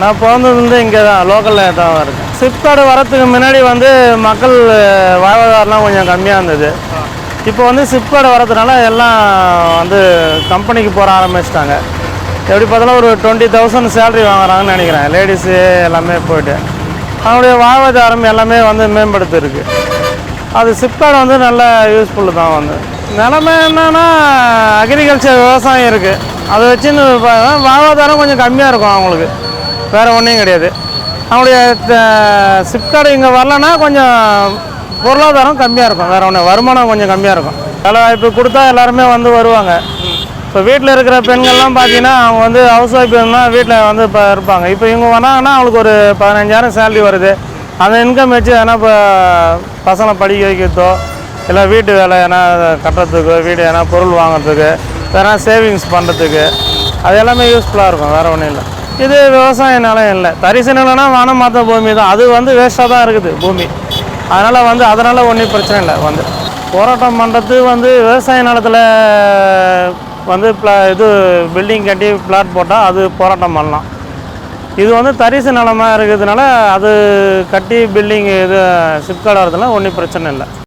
நான் பிறந்தது இங்கே தான் லோக்கலில் தான் இருக்கேன். சிப்கார்டு வரத்துக்கு முன்னாடி மக்கள் வாழ்வாதாரம்லாம் கொஞ்சம் கம்மியாக இருந்தது. இப்போ சிப்கார்டு வரதுனால எல்லாம் கம்பெனிக்கு போக ஆரம்பிச்சிட்டாங்க. எப்படி பார்த்தாலும் ஒரு 20,000 சேலரி வாங்குறாங்கன்னு நினைக்கிறேன். லேடிஸு எல்லாமே போய்ட்டு அவங்களுடைய வாழ்வாதாரம் எல்லாமே மேம்படுத்திருக்கு. அது சிப்கார்டு நல்ல யூஸ்ஃபுல்லு தான். நிலைமை என்னன்னா அக்ரிகல்ச்சர் விவசாயம் இருக்குது. அதை வச்சுன்னு வாழ்வாதாரம் கொஞ்சம் கம்மியாக இருக்கும் அவங்களுக்கு. வேறு ஒன்றும் கிடையாது. அவங்களுடைய சிப்கார்டு இங்கே வரலன்னா கொஞ்சம் பொருளாதாரம் கம்மியாக இருக்கும். வேறு ஒன்று வருமானம் கொஞ்சம் கம்மியாக இருக்கும். வேலை வாய்ப்பு கொடுத்தா எல்லாருமே வருவாங்க. இப்போ வீட்டில் இருக்கிற பெண்கள்லாம் பார்த்தீங்கன்னா அவங்க ஹவுஸ் ஒய்ஃப்னா வீட்டில் இப்போ இருப்பாங்க. இப்போ இவங்க வந்தாங்கன்னா அவங்களுக்கு ஒரு 15,000 சேலரி வருது. அந்த இன்கம் வச்சு ஏன்னா இப்போ பசங்களை படிக்க வைக்கிறதோ இல்லை வீட்டு வேலை ஏன்னா கட்டுறதுக்கு வீடு ஏன்னா பொருள் வாங்குறதுக்கு வேறு சேவிங்ஸ் பண்ணுறதுக்கு அது எல்லாமே யூஸ்ஃபுல்லாக இருக்கும். வேறு ஒன்றும் இல்லை. இது விவசாய நிலம் இல்லை. தரிசு நிலம்னா வானம் மாற்ற பூமி தான். அது வேஸ்ட்டாக தான் இருக்குது பூமி. அதனால் ஒன்றும் பிரச்சனை இல்லை. போராட்டம் பண்ணுறது விவசாய நிலத்தில் இது பில்டிங் கட்டி பிளாட் போட்டால் அது போராட்டம் பண்ணலாம். இது தரிசு நிலமாக இருக்கிறதுனால அது கட்டி பில்டிங் இது சிப்கார்டு வரதுனால ஒன்றும் பிரச்சனை இல்லை.